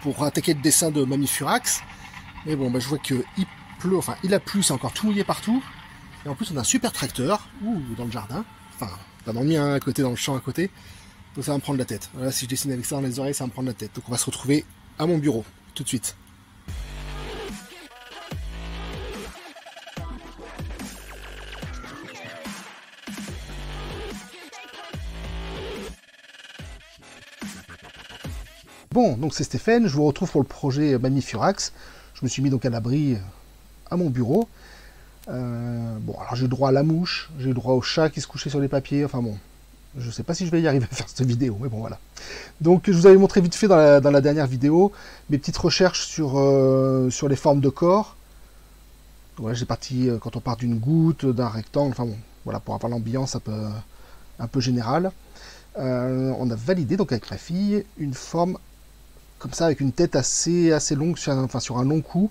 pour attaquer le dessin de Mamie Furax. Mais bon, bah, je vois qu'il pleut, enfin il a plu, c'est encore tout mouillé partout. Et en plus on a un super tracteur, dans le jardin, enfin pas dans le mien, à côté, dans le champ à côté. Donc ça va me prendre la tête. Voilà, si je dessine avec ça dans les oreilles, ça va me prendre la tête. Donc on va se retrouver à mon bureau, tout de suite. Bon, donc c'est Stéphane, je vous retrouve pour le projet Mamie Furax. Je me suis mis donc à l'abri à mon bureau. Bon, alors j'ai eu droit à la mouche, j'ai eu droit au chat qui se couchait sur les papiers, enfin bon, je sais pas si je vais y arriver à faire cette vidéo, mais bon voilà. Donc je vous avais montré vite fait dans la dernière vidéo mes petites recherches sur les formes de corps. Voilà, j'ai parti quand on part d'une goutte, d'un rectangle, enfin bon, voilà, pour avoir l'ambiance un peu générale. On a validé donc avec ma fille une forme comme ça, avec une tête assez longue, sur un long cou,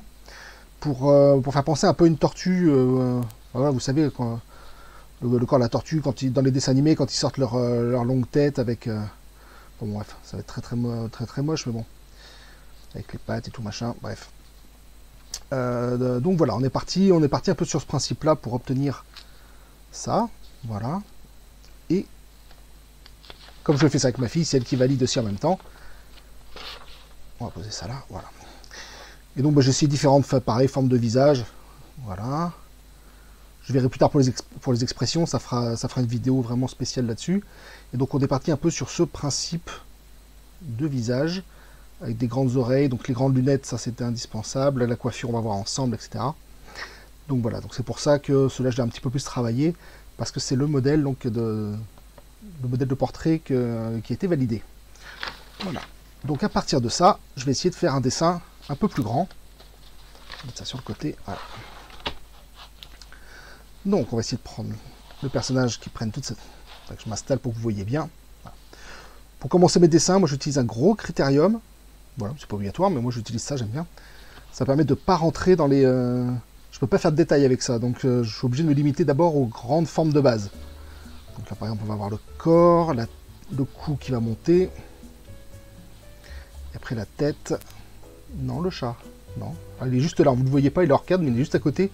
pour faire penser un peu à une tortue. Voilà, vous savez, quand, le corps de la tortue, dans les dessins animés, quand ils sortent leur longue tête avec... bon bref, ça va être très moche, mais bon. Avec les pattes et tout machin, bref. Donc voilà, on est parti un peu sur ce principe-là pour obtenir ça, voilà. Et comme je fais ça avec ma fille, c'est elle qui valide aussi en même temps. On va poser ça là, voilà. Et donc bah, j'ai essayé différentes formes de visage, voilà. Je verrai plus tard pour les expressions, ça fera une vidéo vraiment spéciale là-dessus. Et donc on est parti un peu sur ce principe de visage, avec des grandes oreilles, donc les grandes lunettes, ça c'était indispensable, la coiffure on va voir ensemble, etc. Donc voilà, donc c'est pour ça que cela je l'ai un petit peu plus travaillé, parce que c'est le modèle donc le modèle de portrait qui a été validé. Voilà. Donc à partir de ça, je vais essayer de faire un dessin un peu plus grand. Je vais mettre ça sur le côté, voilà. Donc on va essayer de prendre le personnage qui prenne toute cette... Je m'installe pour que vous voyez bien. Voilà. Pour commencer mes dessins, moi j'utilise un gros critérium. Voilà, c'est pas obligatoire, mais moi j'utilise ça, j'aime bien. Ça permet de ne pas rentrer dans les... Je peux pas faire de détails avec ça, donc je suis obligé de me limiter d'abord aux grandes formes de base. Donc là par exemple on va avoir le corps, le cou qui va monter. Et après la tête. Non, le chat. Non. Alors, il est juste là, vous ne le voyez pas, il est hors cadre, mais il est juste à côté.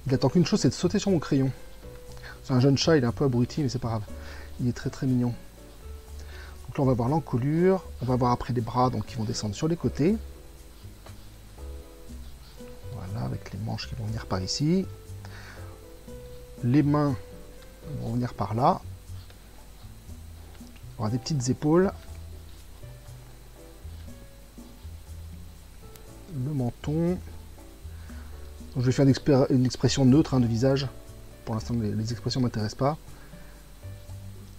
Il attend qu'une chose, c'est de sauter sur mon crayon. C'est un jeune chat, il est un peu abruti, mais c'est pas grave. Il est très mignon. Donc là, on va voir l'encolure. On va voir après les bras donc, qui vont descendre sur les côtés. Voilà, avec les manches qui vont venir par ici. Les mains vont venir par là. On aura des petites épaules. Le menton. Donc, je vais faire une expression neutre de visage. Pour l'instant, les expressions ne m'intéressent pas.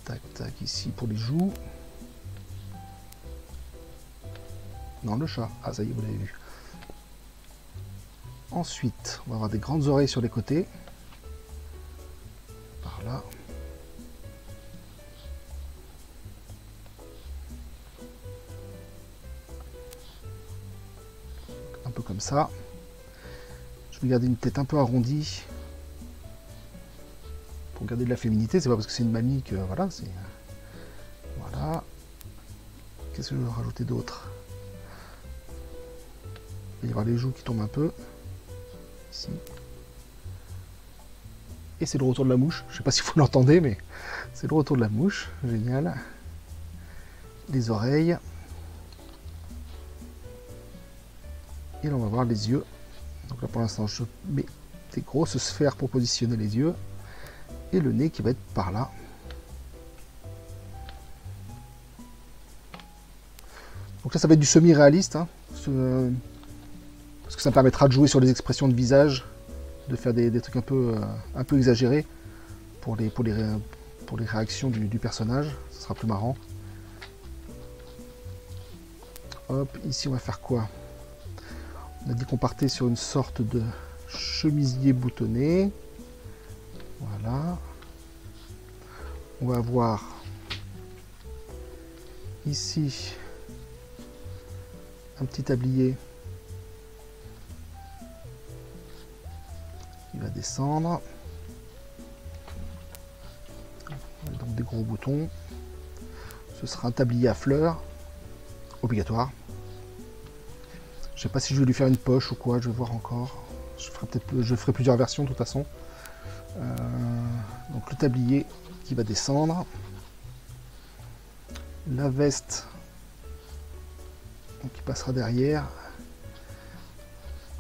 Tac, tac, ici pour les joues. Non, le chat. Ah, ça y est, vous l'avez vu. Ensuite, on va avoir des grandes oreilles sur les côtés. Par là. Un peu comme ça. Je vais garder une tête un peu arrondie. Pour garder de la féminité, c'est pas parce que c'est une mamie que... Voilà, c'est... Voilà. Qu'est-ce que je veux rajouter d'autre? Il va y avoir les joues qui tombent un peu. Ici. Et c'est le retour de la mouche. Je sais pas si vous l'entendez, mais c'est le retour de la mouche. Génial. Les oreilles. Et là, on va voir les yeux. Donc là, pour l'instant, je mets des grosses sphères pour positionner les yeux. Et le nez qui va être par là. Donc là, ça va être du semi-réaliste. Hein, parce que ça me permettra de jouer sur les expressions de visage. De faire des trucs un peu exagérés. Pour les réactions du personnage. Ce sera plus marrant. Hop, ici on va faire quoi? On a dit qu'on partait sur une sorte de chemisier boutonné. Voilà. On va avoir ici un petit tablier qui va descendre. Donc des gros boutons. Ce sera un tablier à fleurs, obligatoire. Je sais pas si je vais lui faire une poche ou quoi, je vais voir encore. Je ferai plusieurs versions de toute façon. Donc le tablier qui va descendre. La veste donc, qui passera derrière.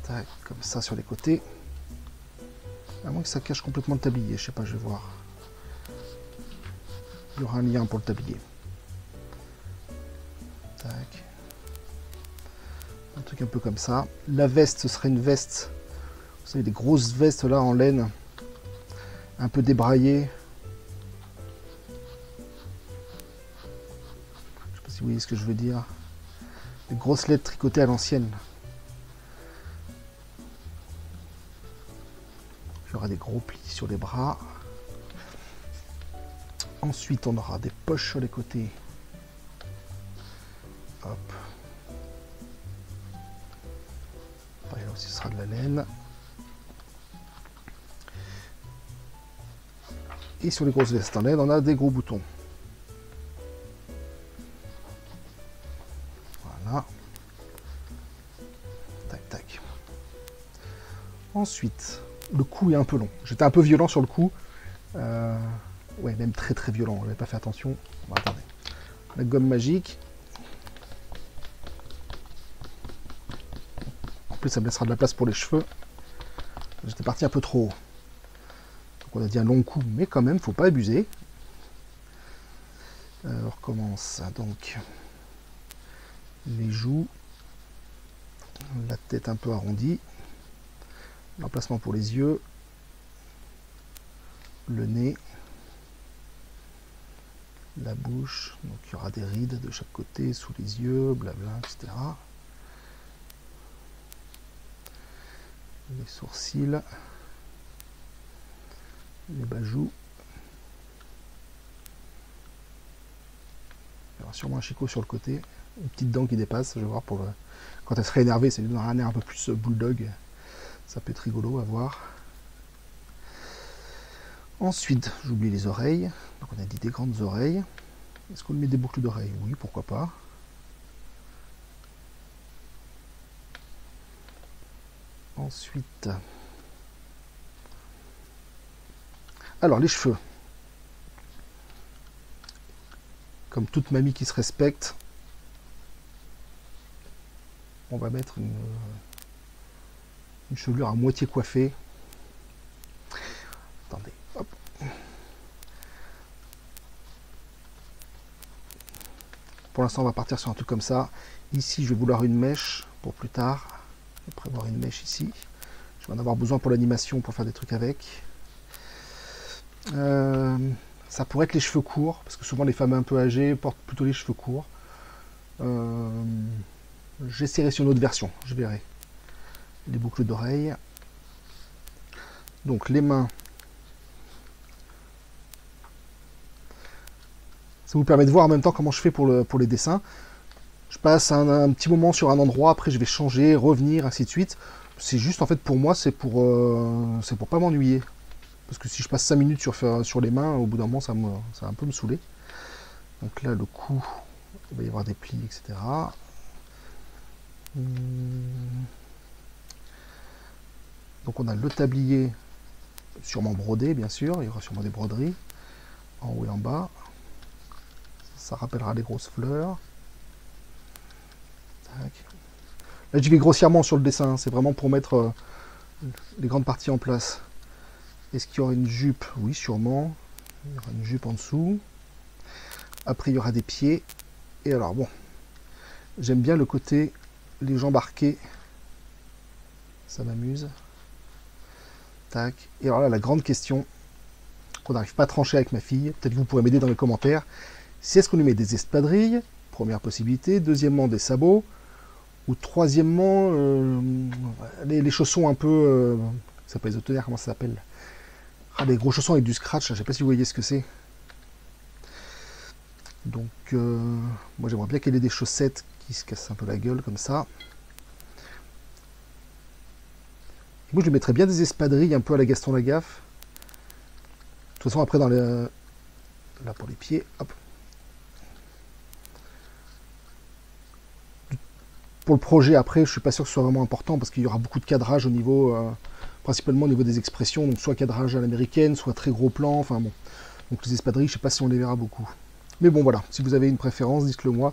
Tac, comme ça sur les côtés. À moins que ça cache complètement le tablier, je sais pas, je vais voir. Il y aura un lien pour le tablier. Tac. Un truc un peu comme ça. La veste, ce serait une veste. Vous savez, des grosses vestes là en laine. Un peu débraillées. Je sais pas si vous voyez ce que je veux dire. Des grosses lettres tricotées à l'ancienne. Il y aura des gros plis sur les bras. Ensuite, on aura des poches sur les côtés. Hop. Là aussi, ce sera de la laine. Et sur les grosses vestes en laine, on a des gros boutons. Voilà. Tac, tac. Ensuite, le cou est un peu long. J'étais un peu violent sur le cou. Ouais, même très très violent. J'avais pas fait attention. Bon, attendez. La gomme magique. En plus, ça me laissera de la place pour les cheveux. J'étais parti un peu trop haut. Donc on a dit un long cou, mais quand même, faut pas abuser. On recommence. Donc, les joues. La tête un peu arrondie. L'emplacement pour les yeux. Le nez. La bouche, donc il y aura des rides de chaque côté, sous les yeux, blabla, etc. Les sourcils, les bajoux. Il y aura sûrement un chicot sur le côté, une petite dent qui dépasse, je vais voir pour le... Quand elle serait énervée, c'est lui donner un air un peu plus bulldog. Ça peut être rigolo à voir. Ensuite, j'oublie les oreilles. Donc on a dit des grandes oreilles. Est-ce qu'on met des boucles d'oreilles? Oui, pourquoi pas. Ensuite, alors les cheveux. Comme toute mamie qui se respecte, on va mettre une chevelure à moitié coiffée. Attendez, hop. Pour l'instant, on va partir sur un truc comme ça. Ici, je vais vouloir une mèche pour plus tard. Je vais prévoir une mèche ici. Je vais en avoir besoin pour l'animation, pour faire des trucs avec. Ça pourrait être les cheveux courts, parce que souvent les femmes un peu âgées portent plutôt les cheveux courts. J'essaierai sur une autre version, je verrai. Les boucles d'oreilles. Donc les mains. Ça vous permet de voir en même temps comment je fais pour les dessins. Je passe un petit moment sur un endroit, après je vais changer, revenir, ainsi de suite. C'est juste en fait pour moi, c'est pour pas m'ennuyer. Parce que si je passe 5 minutes sur les mains, au bout d'un moment ça va un peu me saouler. Donc là le cou, il va y avoir des plis, etc. Donc on a le tablier, sûrement brodé bien sûr, il y aura sûrement des broderies, en haut et en bas. Ça rappellera les grosses fleurs. Tac. Là j'y vais grossièrement sur le dessin, c'est vraiment pour mettre les grandes parties en place. Est-ce qu'il y aura une jupe? Oui, sûrement. Il y aura une jupe en dessous. Après il y aura des pieds. Et alors bon, j'aime bien le côté les jambes arquées. Ça m'amuse. Tac. Et alors là, la grande question qu'on n'arrive pas à trancher avec ma fille, peut-être que vous pourrez m'aider dans les commentaires, c'est est-ce qu'on lui met des espadrilles, première possibilité, deuxièmement des sabots, ou troisièmement les chaussons un peu, ça s'appelle les autonnaires, comment ça s'appelle? Ah, les gros chaussons avec du scratch, je sais pas si vous voyez ce que c'est. Donc moi j'aimerais bien qu'elle ait des chaussettes qui se cassent un peu la gueule comme ça. Moi je lui mettrais bien des espadrilles un peu à la Gaston Lagaffe. De toute façon après dans le... là pour les pieds, hop. Pour le projet après, je suis pas sûr que ce soit vraiment important parce qu'il y aura beaucoup de cadrage au niveau, principalement au niveau des expressions, donc soit cadrage à l'américaine, soit très gros plan, enfin bon. Donc les espadrilles, je sais pas si on les verra beaucoup. Mais bon voilà, si vous avez une préférence, dites-le moi.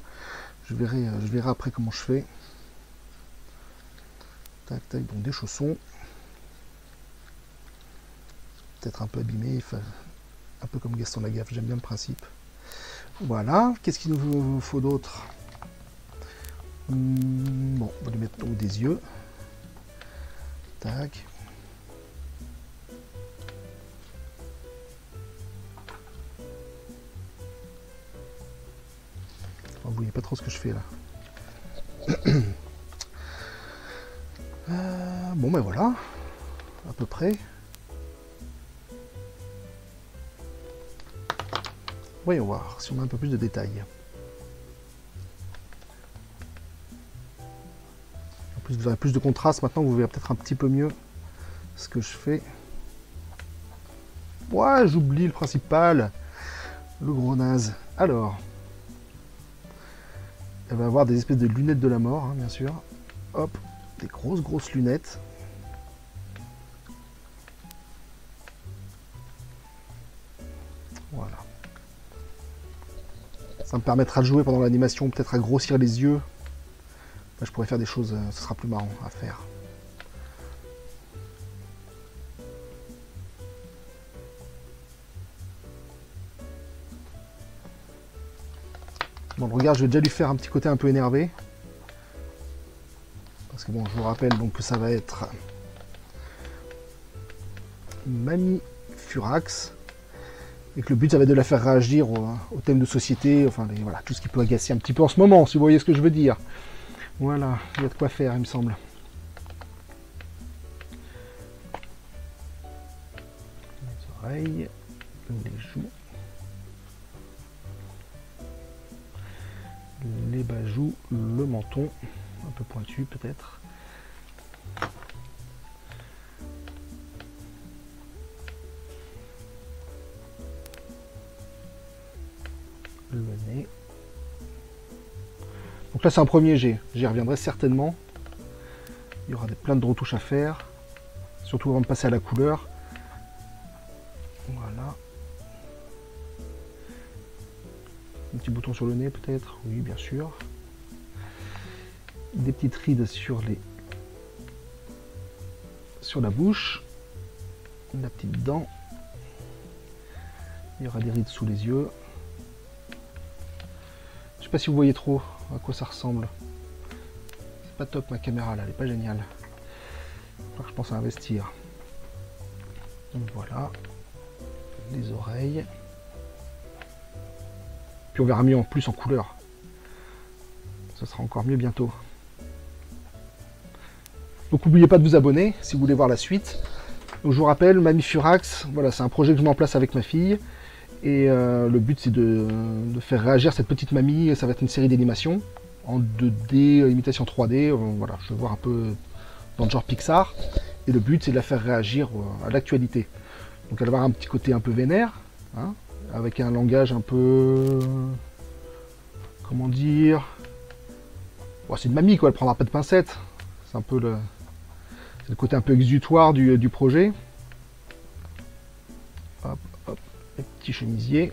Je verrai après comment je fais. Tac, tac, donc des chaussons. Peut-être un peu abîmés, enfin, un peu comme Gaston Lagaffe, j'aime bien le principe. Voilà, qu'est-ce qu'il nous faut d'autre? Bon, on va lui mettre donc des yeux. Tac. Vous voyez pas trop ce que je fais là. Bon ben voilà, à peu près. Voyons voir si on a un peu plus de détails. En plus vous aurez plus de contraste, maintenant vous verrez peut-être un petit peu mieux ce que je fais. Ouais, j'oublie le principal, le gros naze. Alors, elle va avoir des espèces de lunettes de la mort, hein, bien sûr. Hop, des grosses lunettes. Voilà. Ça me permettra de jouer pendant l'animation, peut-être à grossir les yeux. Là, je pourrais faire des choses, ce sera plus marrant à faire. Bon, le regard, je vais déjà lui faire un petit côté un peu énervé. Parce que bon, je vous rappelle donc que ça va être Mamie Furax. Et que le but, ça va être de la faire réagir au thème de société, enfin, voilà, tout ce qui peut agacer un petit peu en ce moment, si vous voyez ce que je veux dire. Voilà, il y a de quoi faire, il me semble. Les oreilles, les joues, les bas-joues, le menton, un peu pointu peut-être. Le nez. Donc là c'est un premier jet, j'y reviendrai certainement. Il y aura plein de retouches à faire, surtout avant de passer à la couleur. Voilà. Un petit bouton sur le nez peut-être, oui bien sûr. Des petites rides sur la bouche. La petite dent. Il y aura des rides sous les yeux. Je sais pas si vous voyez trop à quoi ça ressemble. C'est pas top ma caméra là, elle est pas géniale. Alors je pense à investir. Donc voilà. Les oreilles. Puis on verra mieux en plus en couleur. Ça sera encore mieux bientôt. Donc n'oubliez pas de vous abonner si vous voulez voir la suite. Donc je vous rappelle, Mamie Furax, voilà, c'est un projet que je mets en place avec ma fille. Et le but c'est de faire réagir cette petite mamie. Ça va être une série d'animations en 2D, imitation 3D. Voilà, je vais voir un peu dans le genre Pixar. Et le but c'est de la faire réagir à l'actualité. Donc elle va avoir un petit côté un peu vénère, hein, avec un langage un peu... Comment dire... Bon, c'est une mamie quoi, elle prendra pas de pincettes. C'est un peu le côté un peu exutoire du projet. Hop, hop, les petits chemisiers.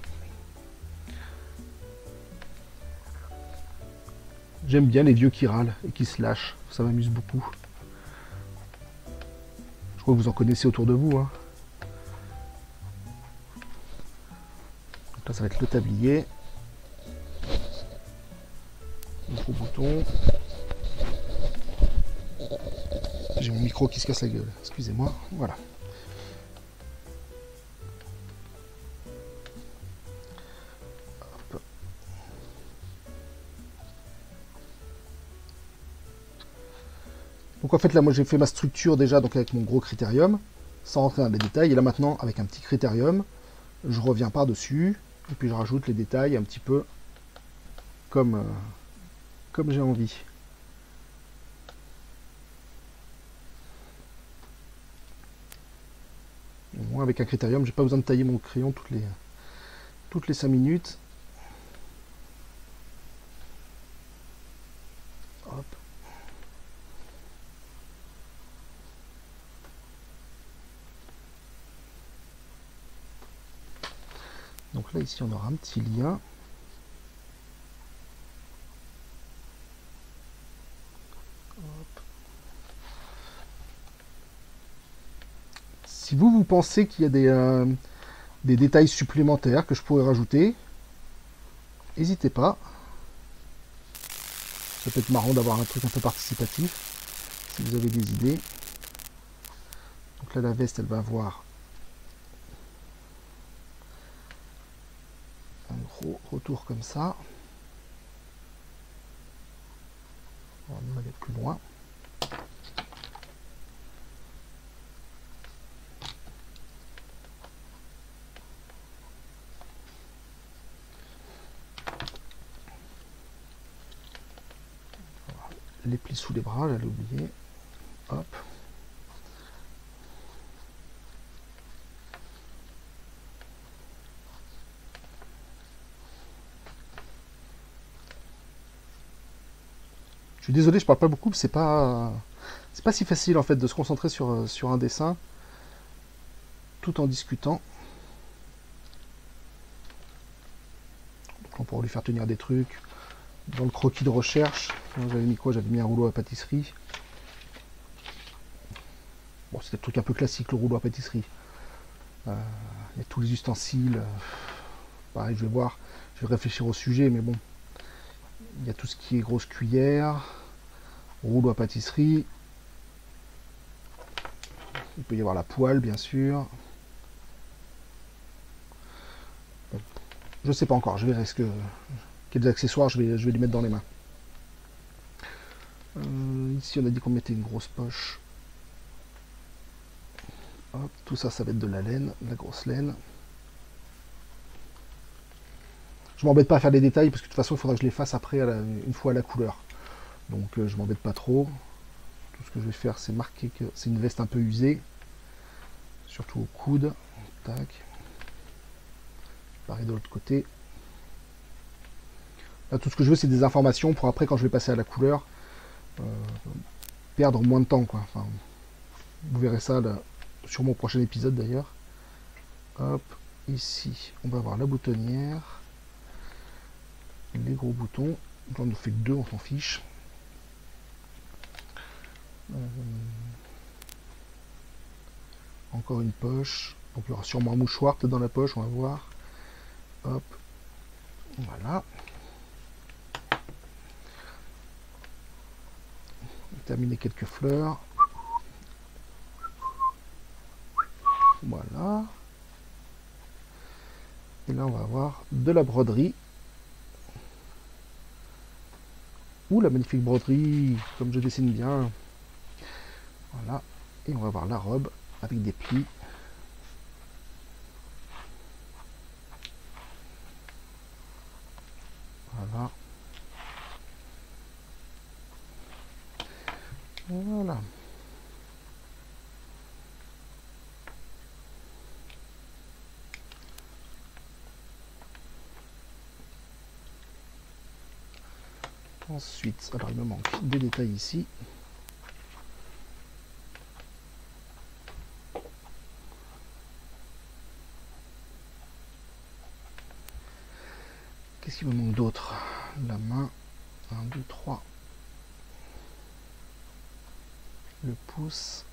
J'aime bien les vieux qui râlent et qui se lâchent, ça m'amuse beaucoup. Je crois que vous en connaissez autour de vous. Hein. Donc là, ça va être le tablier. Le gros bouton. J'ai mon micro qui se casse la gueule, excusez-moi. Voilà. Hop. Donc en fait là moi j'ai fait ma structure déjà donc avec mon gros critérium, sans rentrer dans les détails, et là maintenant avec un petit critérium, je reviens par-dessus, et puis je rajoute les détails un petit peu comme j'ai envie. Moi avec un critérium, j'ai pas besoin de tailler mon crayon toutes les 5 minutes. Hop. Donc là, ici, on aura un petit lien. Hop. Si vous pensez qu'il y a des détails supplémentaires que je pourrais rajouter, n'hésitez pas. Ça peut être marrant d'avoir un truc un peu participatif, si vous avez des idées. Donc là, la veste, elle va avoir un gros retour comme ça. On va aller plus loin. Les plis sous les bras, j'allais oublier. Hop. Je suis désolé, je parle pas beaucoup, c'est pas si facile en fait de se concentrer sur un dessin tout en discutant. Donc on pourra lui faire tenir des trucs. Dans le croquis de recherche, j'avais mis quoi? J'avais mis un rouleau à pâtisserie. Bon, c'est un truc un peu classique, le rouleau à pâtisserie. Il y a tous les ustensiles. Pareil, je vais voir, je vais réfléchir au sujet, mais bon. Il y a tout ce qui est grosse cuillère, rouleau à pâtisserie. Il peut y avoir la poêle, bien sûr. Bon, je sais pas encore, je verrai quels accessoires je vais lui mettre dans les mains. Ici, on a dit qu'on mettait une grosse poche. Hop, tout ça, ça va être de la laine, de la grosse laine. Je m'embête pas à faire des détails parce que de toute façon, il faudra que je les fasse après, une fois à la couleur. Donc, je m'embête pas trop. Tout ce que je vais faire, c'est marquer que c'est une veste un peu usée. Surtout au coude. Tac. Pareil de l'autre côté. Là, tout ce que je veux, c'est des informations pour après, quand je vais passer à la couleur, perdre moins de temps, quoi. Enfin, vous verrez ça là, sur mon prochain épisode d'ailleurs. Hop, ici, on va avoir la boutonnière, les gros boutons. J'en ai fait que deux, on s'en fiche. Encore une poche. Donc il y aura sûrement un mouchoir peut-être dans la poche, on va voir. Hop, voilà. Terminer quelques fleurs. Voilà. Et là, on va avoir de la broderie. Ouh, la magnifique broderie, comme je dessine bien. Voilà. Et on va avoir la robe avec des plis. Voilà. Voilà. Ensuite, alors il me manque des détails ici. Qu'est-ce qu'il me manque d'autre? La main. 1, 2, 3. Le pouce.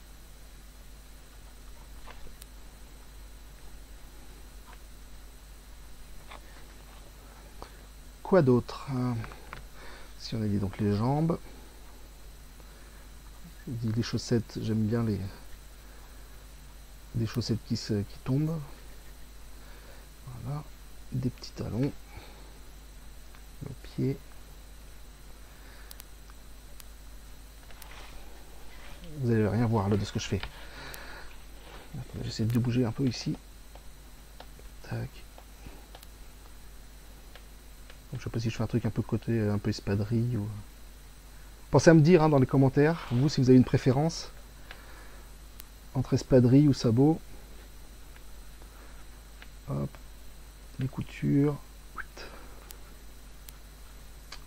Quoi d'autre? Si on a dit donc les jambes. Dit les chaussettes, j'aime bien des chaussettes qui tombent. Voilà. Des petits talons. Le pied. Vous allez rien voir là de ce que je fais. J'essaie de bouger un peu ici. Tac. Donc, je sais pas si je fais un truc un peu côté, un peu espadrille ou. Pensez à me dire hein, dans les commentaires, vous, si vous avez une préférence entre espadrille ou sabot. Hop, les coutures.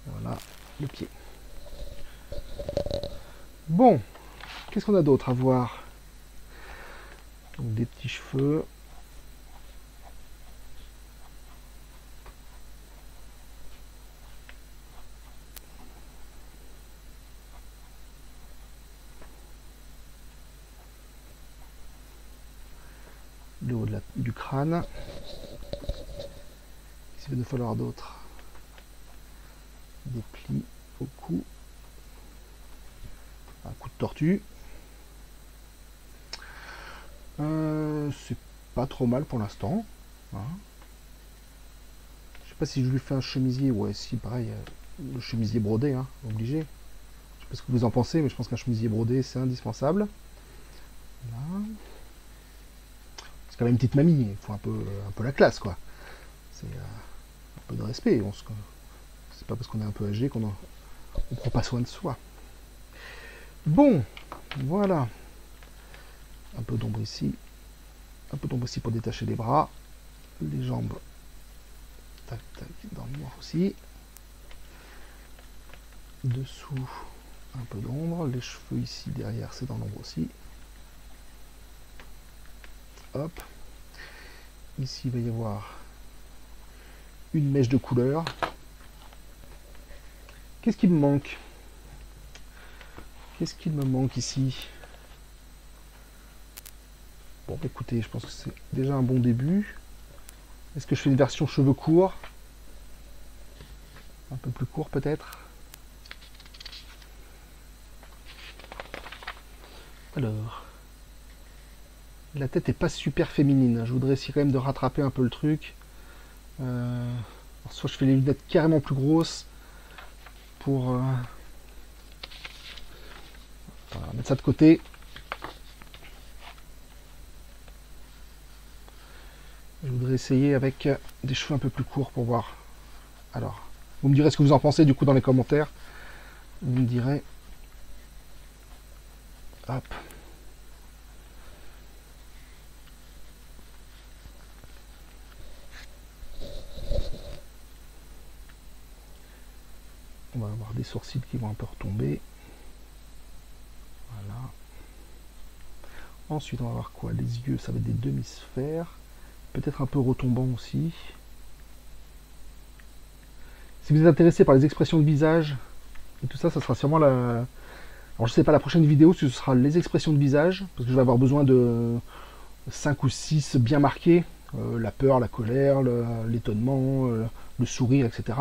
Voilà, le pied. Bon, qu'est-ce qu'on a d'autre à voir? Donc des petits cheveux. le haut du crâne. S'il va nous falloir d'autres. Des plis au cou. Un coup de tortue. C'est pas trop mal pour l'instant. Hein. Je sais pas si je lui fais un chemisier. Ouais, si, pareil. Le chemisier brodé, hein, obligé. Je sais pas ce que vous en pensez, mais je pense qu'un chemisier brodé, c'est indispensable. Là. C'est quand même une petite mamie. Il faut un peu la classe, quoi. C'est un peu de respect. C'est pas parce qu'on est un peu âgé qu'on prend pas soin de soi. Bon, voilà. Un peu d'ombre ici. Un peu d'ombre ici pour détacher les bras. Les jambes. Tac, tac, dans le noir aussi. Dessous, un peu d'ombre. Les cheveux ici, derrière, c'est dans l'ombre aussi. Hop. Ici, il va y avoir une mèche de couleur. Qu'est-ce qui me manque? Qu'est-ce qu'il me manque ici? Bon, écoutez, je pense que c'est déjà un bon début. Est-ce que je fais une version cheveux courts? Un peu plus court peut-être? Alors, la tête est pas super féminine. Je voudrais essayer quand même de rattraper un peu le truc. Soit je fais les lunettes carrément plus grosses pour voilà, mettre ça de côté. Je voudrais essayer avec des cheveux un peu plus courts pour voir. Alors, vous me direz ce que vous en pensez du coup dans les commentaires. Vous me direz. Hop. On va avoir des sourcils qui vont un peu retomber. Voilà. Ensuite, on va avoir quoi? Les yeux, ça va être des demi-sphères. Peut-être un peu retombant aussi. Si vous êtes intéressé par les expressions de visage et tout ça, ça sera sûrement la... Alors je sais pas, la prochaine vidéo, ce sera les expressions de visage, parce que je vais avoir besoin de 5 ou 6 bien marqués. La peur, la colère, l'étonnement, le sourire, etc.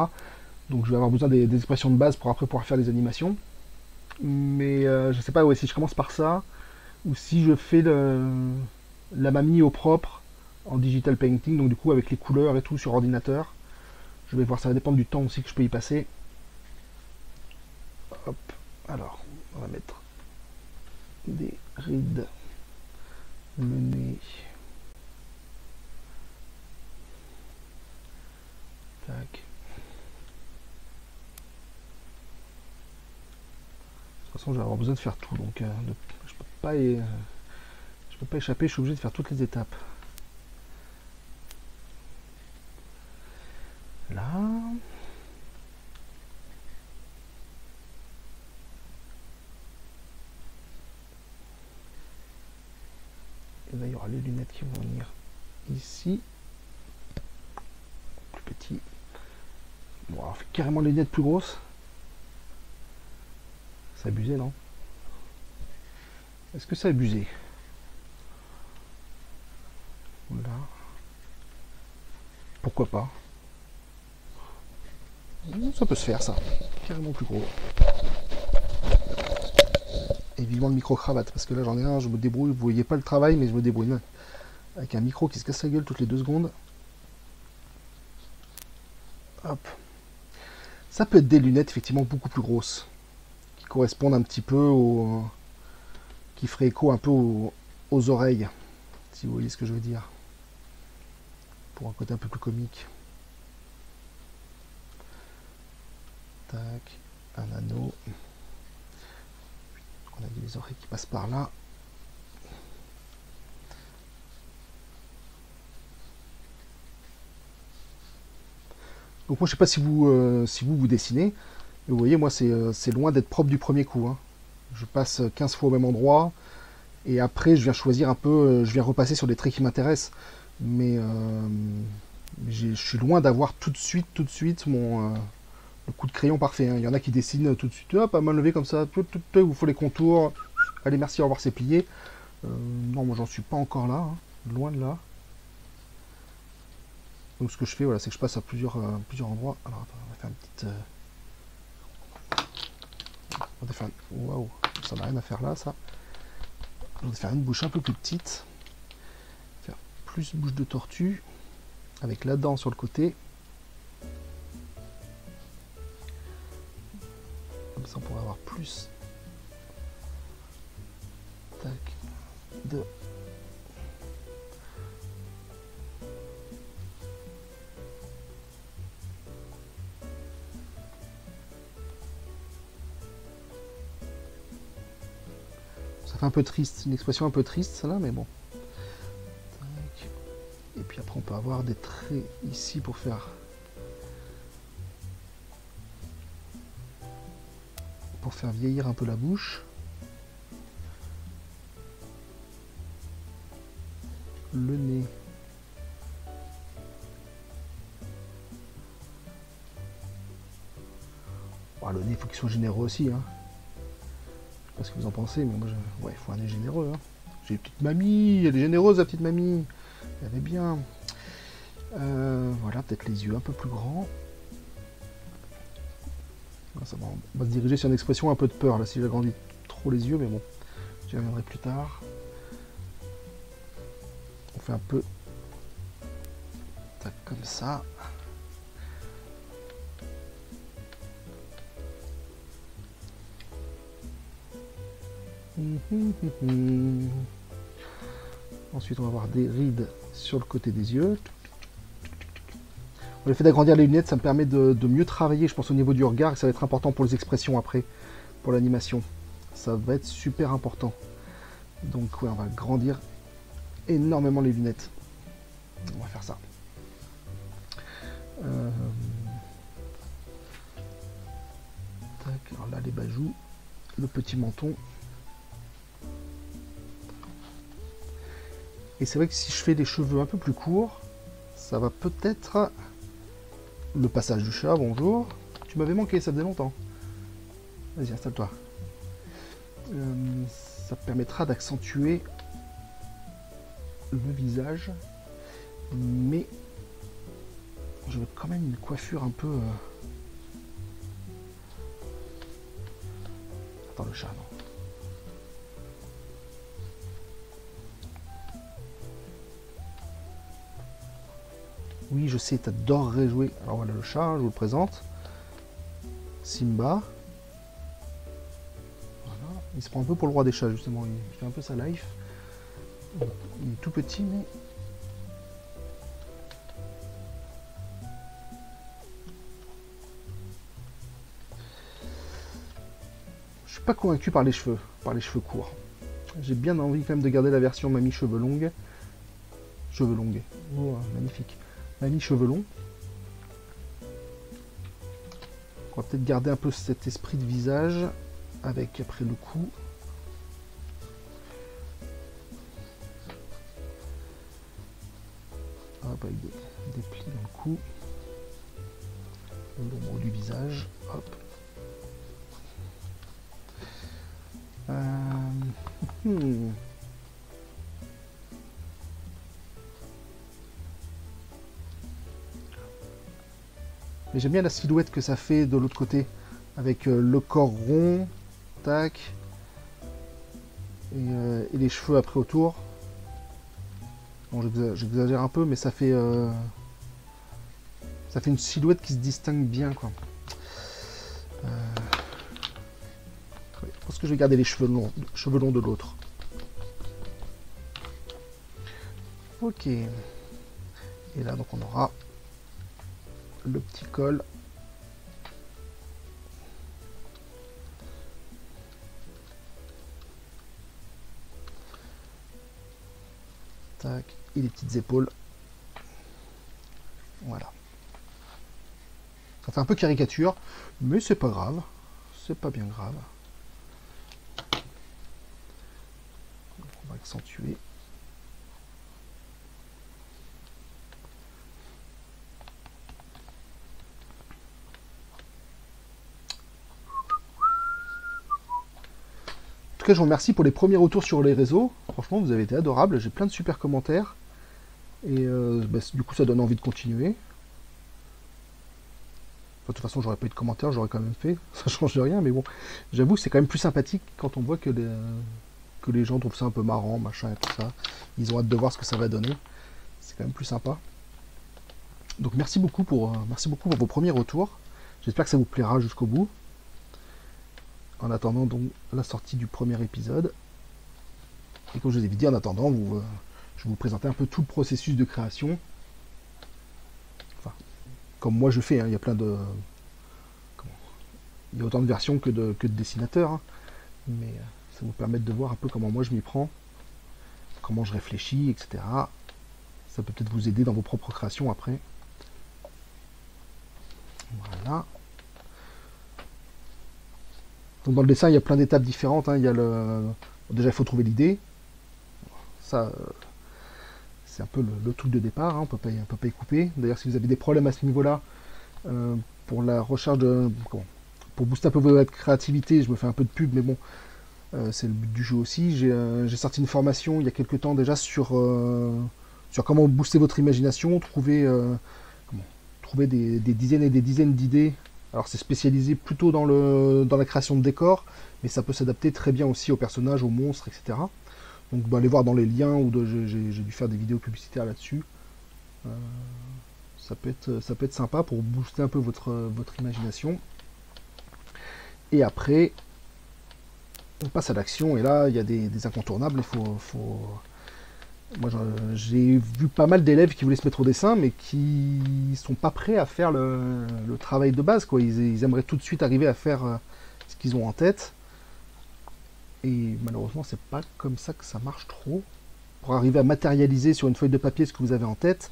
Donc je vais avoir besoin des expressions de base pour après pouvoir faire des animations. Mais je sais pas ouais, si je commence par ça, ou si je fais la mamie au propre en digital painting, donc du coup avec les couleurs et tout sur ordinateur. Je vais voir, ça va dépendre du temps aussi que je peux y passer. Hop, alors, on va mettre des rides, le nez. Tac. De toute façon, je vais avoir besoin de faire tout, donc je peux pas échapper, je suis obligé de faire toutes les étapes. Là. Et là, il y aura les lunettes qui vont venir ici. Plus petit. Bon, alors, on fait carrément les lunettes plus grosses. C'est abusé, non? Est-ce que c'est abusé? Voilà. Pourquoi pas? Ça peut se faire, ça. Carrément plus gros. Et vivement le micro-cravate, parce que là j'en ai un, je me débrouille. Vous voyez pas le travail, mais je me débrouille. Avec un micro qui se casse la gueule toutes les 2 secondes. Hop. Ça peut être des lunettes effectivement beaucoup plus grosses. Qui correspondent un petit peu au... qui feraient écho un peu aux oreilles. Si vous voyez ce que je veux dire. Pour un côté un peu plus comique. Tac. Un anneau. On a des oreilles qui passent par là. Donc moi je sais pas si vous dessinez, mais vous voyez moi c'est loin d'être propre du premier coup. Hein. Je passe 15 fois au même endroit, et après je viens choisir un peu, je viens repasser sur des traits qui m'intéressent. Mais je suis loin d'avoir tout de suite le coup de crayon parfait. Hein. Il y en a qui dessinent tout de suite, hop, à main levée comme ça, il vous faut les contours, allez merci, au revoir, c'est plié. Non, moi j'en suis pas encore là, hein. Loin de là. Donc ce que je fais, voilà, c'est que je passe à plusieurs endroits. Alors attends, on va faire une petite... on va faire... Waouh, ça n'a rien à faire là, ça. On va faire une bouche un peu plus petite. Faire plus bouche de tortue. Avec la dent sur le côté. Comme ça on pourrait avoir plus... Tac. De... Ça fait un peu triste, une expression un peu triste, ça là, mais bon. Tac. Et puis après, on peut avoir des traits ici pour faire vieillir un peu la bouche. Le nez. Oh, le nez, il faut qu'il soit généreux aussi, hein. Je sais pas ce que vous en pensez, mais moi, ouais, il faut un nez généreux. Hein. J'ai une petite mamie, elle est généreuse, la petite mamie. Elle est bien. Voilà, peut-être les yeux un peu plus grands. Ça va, on va se diriger sur une expression un peu de peur, là, si j'agrandis trop les yeux, mais bon, j'y reviendrai plus tard. On fait un peu... Tac, comme ça. Ensuite, on va avoir des rides sur le côté des yeux. Le fait d'agrandir les lunettes, ça me permet de mieux travailler, je pense, au niveau du regard, et ça va être important pour les expressions après, pour l'animation. Ça va être super important. Donc, ouais, on va grandir énormément les lunettes. On va faire ça. Tac, alors là, les bajoux, le petit menton. Et c'est vrai que si je fais des cheveux un peu plus courts, ça va peut-être... Le passage du chat, bonjour. Tu m'avais manqué, ça faisait longtemps. Vas-y, installe-toi. Ça permettra d'accentuer le visage. Mais je veux quand même une coiffure un peu... Attends, le chat, non. Oui, je sais, t'adorerais jouer. Alors voilà le chat, je vous le présente. Simba. Voilà. Il se prend un peu pour le roi des chats, justement. Il fait un peu sa life. Il est tout petit, mais... Je suis pas convaincu par les cheveux courts. J'ai bien envie quand même de garder la version mamie cheveux longs. Cheveux longs. Oh, magnifique. Mamie cheveux longs. On va peut-être garder un peu cet esprit de visage avec après le cou. Hop, avec des plis dans le cou. Le haut du visage. Hop. Mais j'aime bien la silhouette que ça fait de l'autre côté, avec le corps rond, tac, et les cheveux après autour. Bon, j'exagère un peu, mais ça fait une silhouette qui se distingue bien, quoi. Je pense que je vais garder les cheveux longs de l'autre. Ok. Et là, donc, on aura le petit col. Tac. Et les petites épaules. Voilà. Ça fait un peu caricature, mais c'est pas grave. C'est pas bien grave. On va accentuer. En tout cas, je vous remercie pour les premiers retours sur les réseaux. Franchement, vous avez été adorables. J'ai plein de super commentaires. Et bah, du coup, ça donne envie de continuer. Enfin, de toute façon, j'aurais pas eu de commentaires, j'aurais quand même fait. Ça change rien, mais bon, j'avoue que c'est quand même plus sympathique quand on voit que les gens trouvent ça un peu marrant, machin et tout ça. Ils ont hâte de voir ce que ça va donner. C'est quand même plus sympa. Donc merci beaucoup pour vos premiers retours. J'espère que ça vous plaira jusqu'au bout. En attendant donc la sortie du premier épisode. Et comme je vous ai dit, en attendant, je vais vous présenter un peu tout le processus de création. Enfin, comme moi je fais, hein, il y a plein de... Il y a autant de versions que de dessinateurs. Hein. Mais ça vous permet de voir un peu comment moi je m'y prends, comment je réfléchis, etc. Ça peut peut-être vous aider dans vos propres créations après. Voilà. Donc dans le dessin, il y a plein d'étapes différentes. Hein. Il y a déjà, il faut trouver l'idée. Ça, c'est un peu le truc de départ. Hein. On peut pas y couper. D'ailleurs, si vous avez des problèmes à ce niveau-là, pour la recherche de... pour booster un peu votre créativité, je me fais un peu de pub, mais bon, c'est le but du jeu aussi. J'ai sorti une formation il y a quelques temps déjà sur comment booster votre imagination, trouver des dizaines et des dizaines d'idées. Alors c'est spécialisé plutôt dans la création de décors, mais ça peut s'adapter très bien aussi aux personnages, aux monstres, etc. Donc bah, allez voir dans les liens, j'ai dû faire des vidéos publicitaires là-dessus. Ça peut être sympa pour booster un peu votre imagination. Et après, on passe à l'action, et là, il y a des incontournables. Moi, j'ai vu pas mal d'élèves qui voulaient se mettre au dessin, mais qui sont pas prêts à faire le travail de base, quoi. Ils aimeraient tout de suite arriver à faire ce qu'ils ont en tête. Et malheureusement, c'est pas comme ça que ça marche trop. Pour arriver à matérialiser sur une feuille de papier ce que vous avez en tête,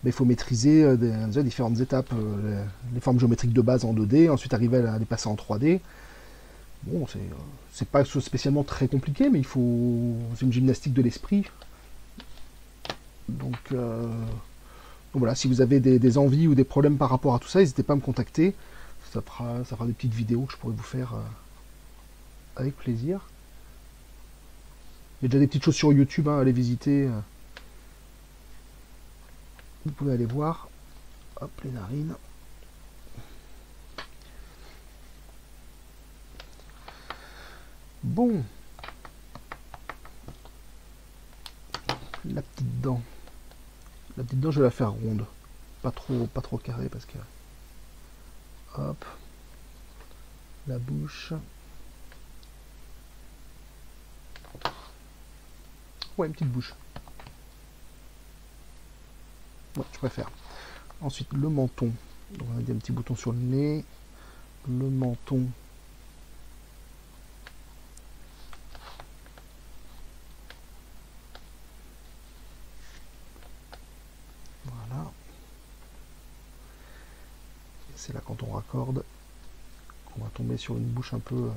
il faut maîtriser déjà différentes étapes. Les formes géométriques de base en 2D, ensuite arriver à les passer en 3D. Bon, c'est pas spécialement très compliqué, mais c'est une gymnastique de l'esprit. Donc voilà, si vous avez des envies ou des problèmes par rapport à tout ça, n'hésitez pas à me contacter. Ça fera des petites vidéos que je pourrais vous faire avec plaisir. Il y a déjà des petites choses sur YouTube, hein, allez visiter. Vous pouvez aller voir. Hop, les narines. Bon. La petite dent. La petite dent, je vais la faire ronde. Pas trop carrée parce que... Hop. La bouche. Ouais, une petite bouche. Ouais, je préfère. Ensuite, le menton. Donc, on a un petit bouton sur le nez. Le menton. Voilà. C'est là quand on raccorde qu'on va tomber sur une bouche un peu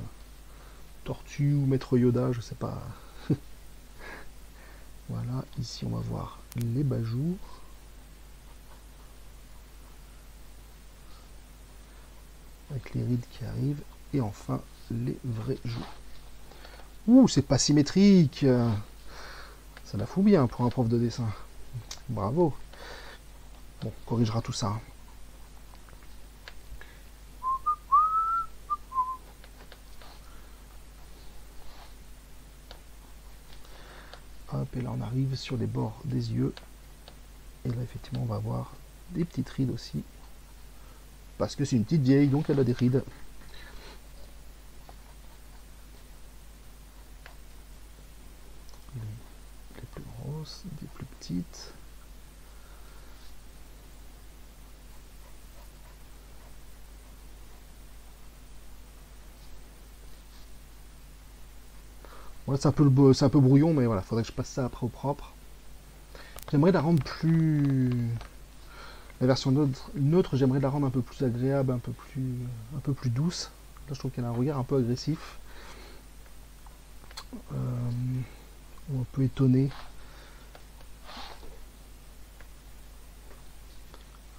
tortue ou maître Yoda, je sais pas. Voilà, ici on va voir les bajoux. Avec les rides qui arrivent. Et enfin, les vrais joues. Ouh, c'est pas symétrique. Ça la fout bien pour un prof de dessin. Bravo. Bon, on corrigera tout ça. Hop, et là on arrive sur les bords des yeux. Et là effectivement on va avoir des petites rides aussi. Parce que c'est une petite vieille, donc elle a des rides. Les plus grosses, des plus petites. Voilà, c'est un peu brouillon, mais voilà, faudrait que je passe ça après au propre. J'aimerais la rendre plus... La version neutre, j'aimerais la rendre un peu plus agréable, un peu plus douce. Là, je trouve qu'elle a un regard un peu agressif. Ou un peu étonné.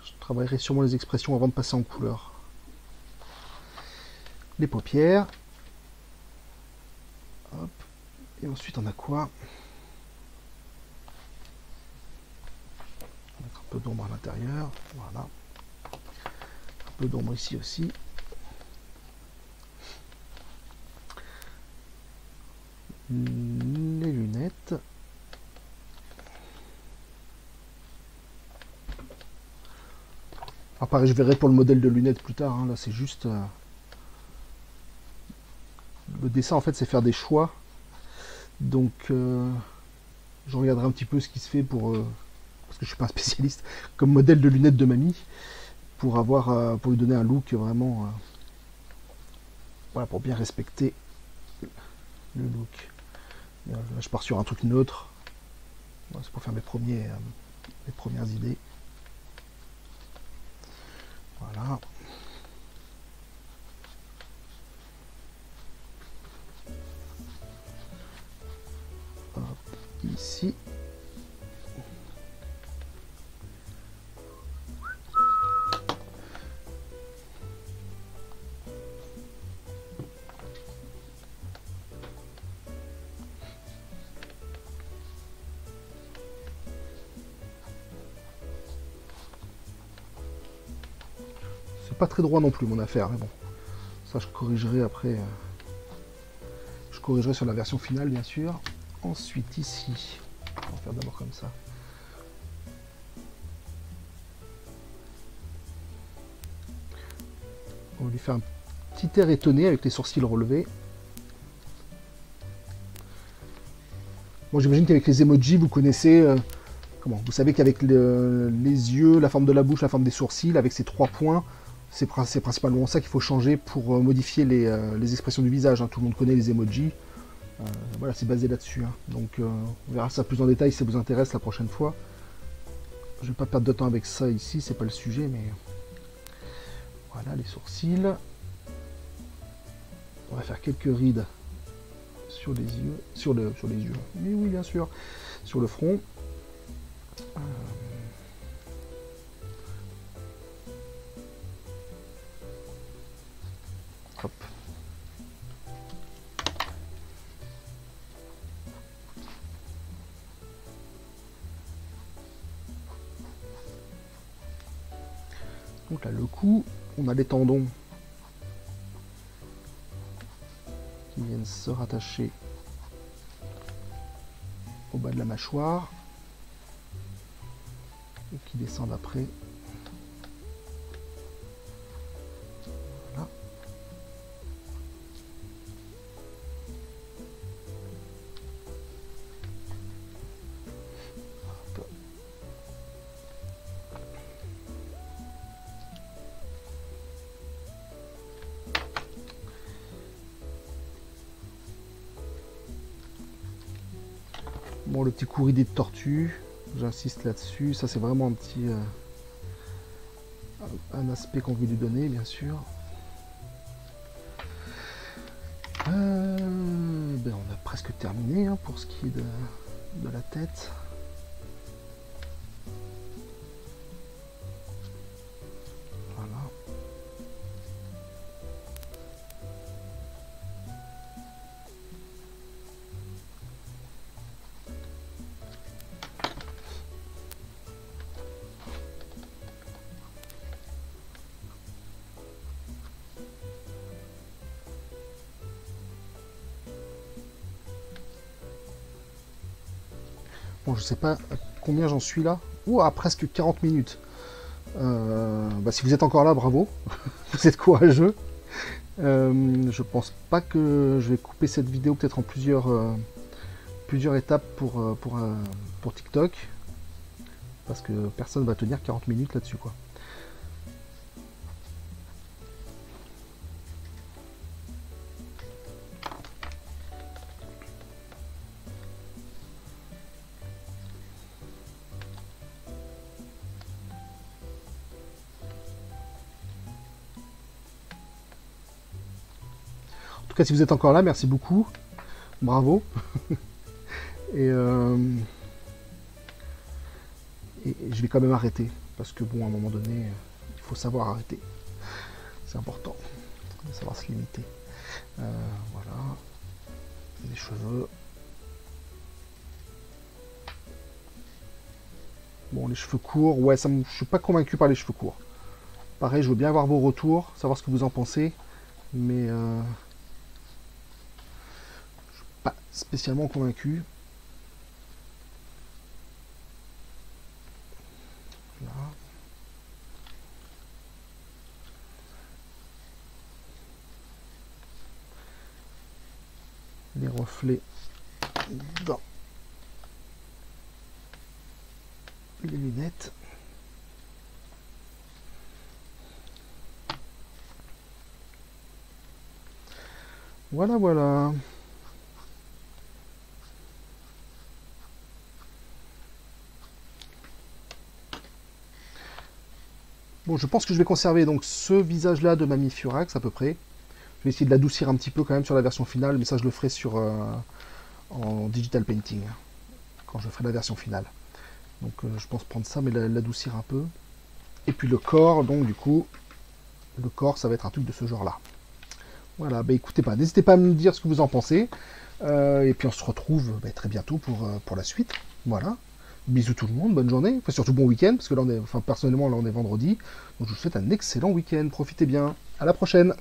Je travaillerai sûrement les expressions avant de passer en couleur. Les paupières. Hop. Et ensuite, on a quoi? peu d'ombre à l'intérieur. Voilà. Un peu d'ombre ici aussi. Les lunettes. Alors pareil, je verrai pour le modèle de lunettes plus tard. Hein. Là, c'est juste... le dessin, en fait, c'est faire des choix. Donc, je regarderai un petit peu ce qui se fait pour... parce que je suis pas un spécialiste, comme modèle de lunettes de mamie. Pour avoir... pour lui donner un look vraiment... voilà, pour bien respecter le look. Là, je pars sur un truc neutre. Voilà, c'est pour faire mes premières idées. Voilà. Hop, ici. Pas très droit non plus mon affaire, mais bon, ça je corrigerai après. Je corrigerai sur la version finale bien sûr. Ensuite ici, on va faire d'abord comme ça. On va lui faire un petit air étonné avec les sourcils relevés. Bon, j'imagine qu'avec les emojis vous connaissez. Vous savez qu'avec les yeux, la forme de la bouche, la forme des sourcils, avec ces 3 points. C'est principalement ça qu'il faut changer pour modifier les expressions du visage. Hein. Tout le monde connaît les emojis. Voilà, c'est basé là-dessus. Hein. Donc, on verra ça plus en détail si ça vous intéresse la prochaine fois. Je vais pas perdre de temps avec ça ici, c'est pas le sujet, mais... Voilà, les sourcils. On va faire quelques rides sur les yeux. Sur les yeux. Mais oui, bien sûr. Sur le front. Hop. Donc là, le cou, on a les tendons qui viennent se rattacher au bas de la mâchoire et qui descendent après. Voilà. Hop. Bon, le petit couridé de tortue, j'insiste là-dessus. Ça, c'est vraiment un petit un aspect qu'on veut lui donner, bien sûr. Ben, on a presque terminé hein, pour ce qui est de la tête. Voilà. Bon, je sais pas combien j'en suis là. Ouh, à presque 40 minutes. Bah, si vous êtes encore là, bravo. Vous êtes courageux. Je pense pas que je vais couper cette vidéo peut-être en plusieurs étapes pour TikTok. Parce que personne va tenir 40 minutes là-dessus, quoi. En tout cas, si vous êtes encore là, merci beaucoup. Bravo. et je vais quand même arrêter. Parce que bon, à un moment donné, il faut savoir arrêter. C'est important de savoir se limiter. Voilà. Les cheveux. Bon, les cheveux courts, ouais, je suis pas convaincu par les cheveux courts. Pareil, je veux bien avoir vos retours, savoir ce que vous en pensez, mais je suis pas spécialement convaincu. Là. Les reflets dans les lunettes. Voilà, voilà. Bon, je pense que je vais conserver donc ce visage-là de Mamie Furax à peu près. Je vais essayer de l'adoucir un petit peu quand même sur la version finale, mais ça je le ferai sur en digital painting quand je ferai la version finale. Donc je pense prendre ça, mais l'adoucir un peu. Et puis le corps, donc du coup, le corps, ça va être un truc de ce genre-là. Voilà, bah écoutez pas, n'hésitez pas à me dire ce que vous en pensez. Et puis on se retrouve très bientôt pour la suite. Voilà. Bisous tout le monde, bonne journée, enfin surtout bon week-end, parce que là on est, enfin personnellement là on est vendredi. Donc je vous souhaite un excellent week-end, profitez bien. À la prochaine.